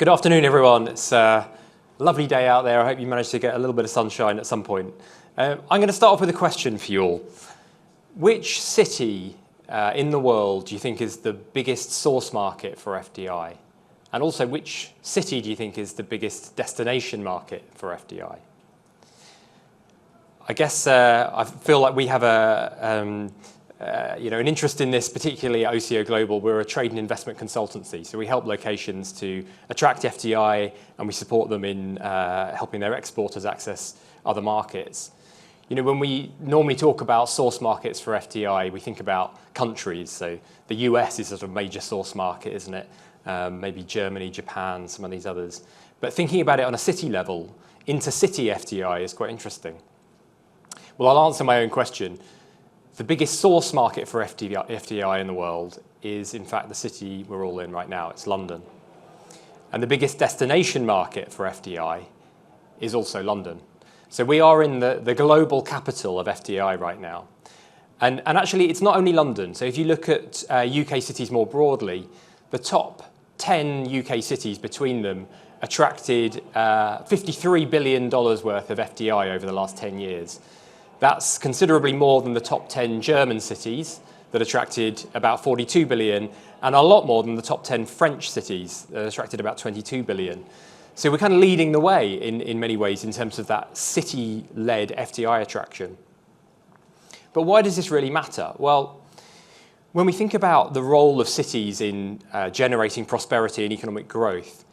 Good afternoon, everyone. It's a lovely day out there. I hope you managed to get a little bit of sunshine at some point. I'm going to start off with a question for you all. Which city in the world do you think is the biggest source market for FDI? And also, which city do you think is the biggest destination market for FDI? I guess I feel like we have an interest in this, particularly at OCO Global. We're a trade and investment consultancy, so we help locations to attract FDI, and we support them in helping their exporters access other markets. You know, when we normally talk about source markets for FDI, we think about countries. So the US is sort of a major source market, isn't it? Maybe Germany, Japan, some of these others. But thinking about it on a city level, intercity FDI is quite interesting. Well, I'll answer my own question. The biggest source market for FDI in the world is, in fact, the city we're all in right now. It's London. And the biggest destination market for FDI is also London. So we are in the global capital of FDI right now. And actually, it's not only London. So if you look at UK cities more broadly, the top 10 UK cities between them attracted $53 billion worth of FDI over the last 10 years. That's considerably more than the top 10 German cities that attracted about 42 billion, and a lot more than the top 10 French cities that attracted about 22 billion. So we're kind of leading the way in many ways in terms of that city-led FDI attraction. But why does this really matter? Well, when we think about the role of cities in generating prosperity and economic growth,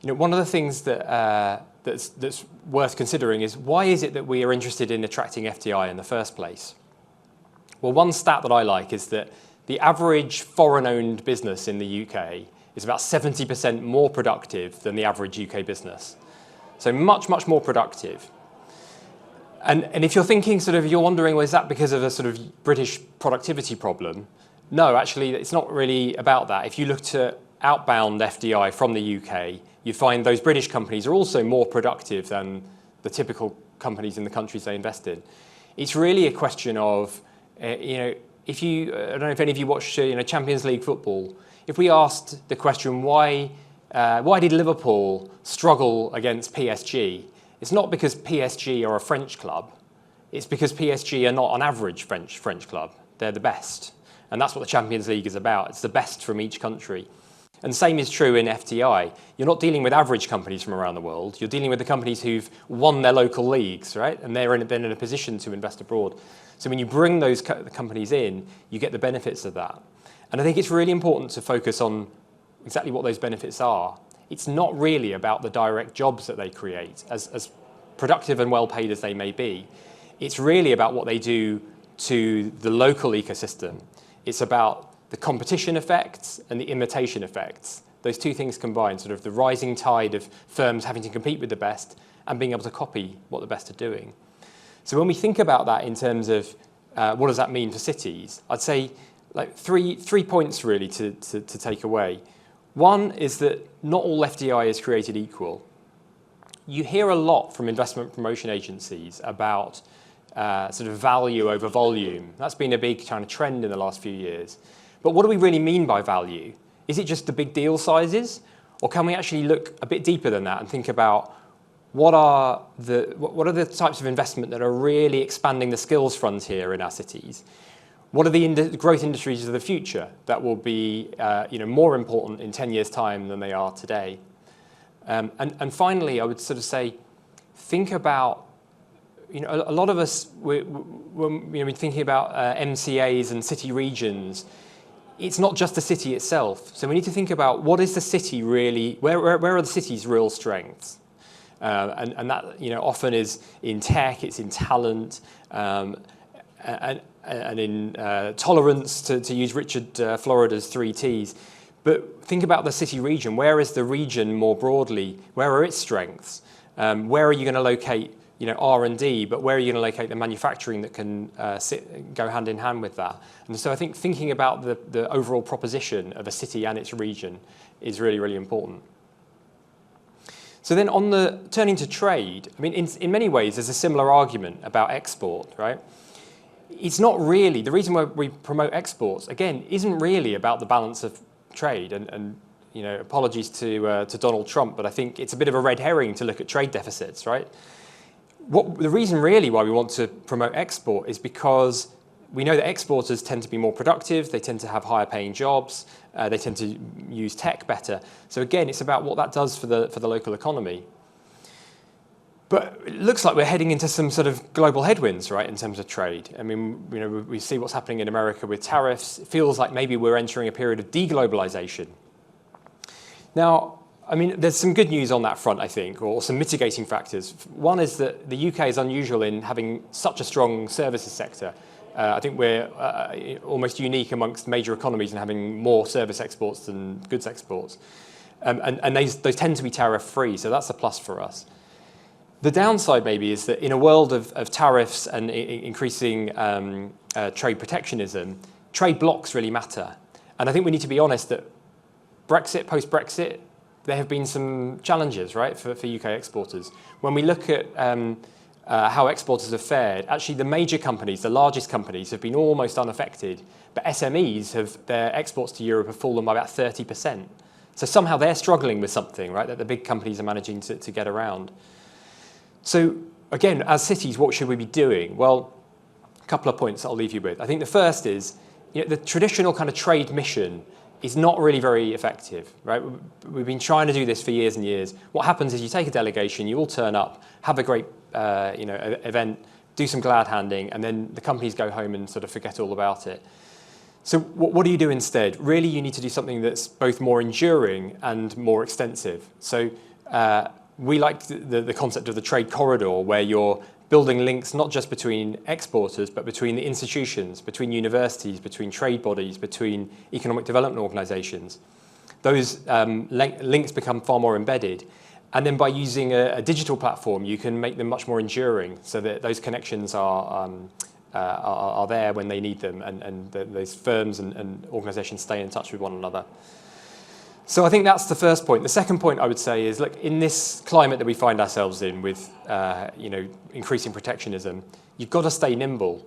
you know, one of the things that's worth considering is why is it that we are interested in attracting FDI in the first place? Well, one stat that I like is that the average foreign-owned business in the UK is about 70% more productive than the average UK business. So much, much more productive. And if you're thinking you're wondering, well, is that because of a sort of British productivity problem? No, actually, it's not really about that. If you looked at outbound FDI from the UK, you find those British companies are also more productive than the typical companies in the countries they invest in. It's really a question of, if you, I don't know if any of you watch, Champions League football. If we asked the question, why did Liverpool struggle against PSG? It's not because PSG are a French club. It's because PSG are not an average French club. They're the best. And that's what the Champions League is about. It's the best from each country. And the same is true in FDI. You're not dealing with average companies from around the world. You're dealing with the companies who've won their local leagues, right? And they're then in a position to invest abroad. So when you bring those companies in, you get the benefits of that. And I think it's really important to focus on exactly what those benefits are. It's not really about the direct jobs that they create, as productive and well paid as they may be. It's really about what they do to the local ecosystem. It's about the competition effects and the imitation effects. Those two things combined, sort of the rising tide of firms having to compete with the best and being able to copy what the best are doing. So when we think about that in terms of what does that mean for cities, I'd say like three points really to take away. One is that not all FDI is created equal. You hear a lot from investment promotion agencies about sort of value over volume. That's been a big kind of trend in the last few years. But what do we really mean by value? Is it just the big deal sizes? Or can we actually look a bit deeper than that and think about what are the types of investment that are really expanding the skills frontier in our cities? What are the growth industries of the future that will be more important in 10 years' time than they are today? And finally, I would sort of say, think about, a lot of us, when we're thinking about MCAs and city regions, it's not just the city itself. So we need to think about what is the city really, where are the city's real strengths? And that often is in tech, it's in talent, and in tolerance, to use Richard Florida's 3 Ts. But think about the city region. Where is the region more broadly? Where are its strengths? Where are you going to locate R&D, but where are you going to locate the manufacturing that can go hand in hand with that? And so I think thinking about the overall proposition of a city and its region is really, really important. So then turning to trade, I mean, in many ways, there's a similar argument about export, right? It's not really, the reason why we promote exports, again, isn't really about the balance of trade and apologies to Donald Trump, but I think it's a bit of a red herring to look at trade deficits, right? The reason really why we want to promote export is because we know that exporters tend to be more productive, they tend to have higher paying jobs, they tend to use tech better. So again, it's about what that does for the local economy. But it looks like we're heading into some sort of global headwinds, right, in terms of trade. I mean, we see what's happening in America with tariffs. It feels like maybe we're entering a period of deglobalization. Now, I mean, there's some good news on that front, I think, or some mitigating factors. One is that the UK is unusual in having such a strong services sector. I think we're almost unique amongst major economies in having more service exports than goods exports. And those tend to be tariff-free, so that's a plus for us. The downside maybe is that in a world of tariffs and increasing trade protectionism, trade blocs really matter. And I think we need to be honest that Brexit, post-Brexit, there have been some challenges, right, for UK exporters. When we look at how exporters have fared, actually the major companies, the largest companies, have been almost unaffected, but SMEs, their exports to Europe have fallen by about 30%. So somehow they're struggling with something, right, that the big companies are managing to get around. So again, as cities, what should we be doing? Well, a couple of points I'll leave you with. I think the first is, the traditional kind of trade mission is not really very effective, right? We've been trying to do this for years and years. What happens is you take a delegation, you all turn up, have a great event, do some glad handing, and then the companies go home and sort of forget all about it. So what do you do instead? Really, you need to do something that's both more enduring and more extensive. So we like the concept of the trade corridor, where you're building links not just between exporters, but between the institutions, between universities, between trade bodies, between economic development organizations. Those links become far more embedded. And then by using a digital platform, you can make them much more enduring, so that those connections are there when they need them, and those firms and organizations stay in touch with one another. So I think that's the first point. The second point I would say is, look, in this climate that we find ourselves in with increasing protectionism, you've got to stay nimble.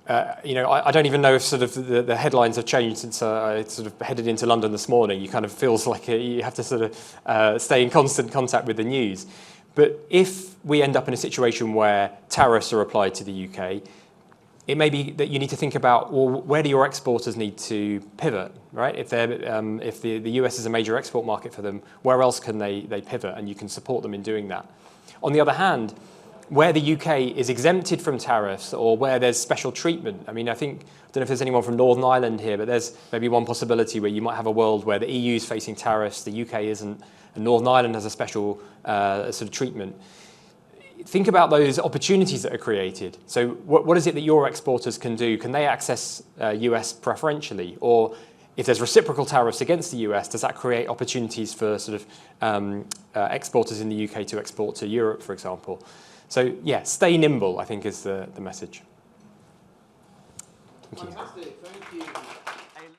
I don't even know if sort of the headlines have changed since I sort of headed into London this morning. You kind of feels like you have to sort of stay in constant contact with the news. But if we end up in a situation where tariffs are applied to the UK, it may be that you need to think about, well, where do your exporters need to pivot, right? If the US is a major export market for them, where else can they pivot? And you can support them in doing that. On the other hand, where the UK is exempted from tariffs, or where there's special treatment, I mean, I don't know if there's anyone from Northern Ireland here, but there's maybe one possibility where you might have a world where the EU is facing tariffs, the UK isn't, and Northern Ireland has a special sort of treatment. Think about those opportunities that are created. So what is it that your exporters can do? Can they access US preferentially? Or if there's reciprocal tariffs against the US, does that create opportunities for sort of exporters in the UK to export to Europe, for example? So yeah, stay nimble, I think, is the message. Thank you. Fantastic, thank you.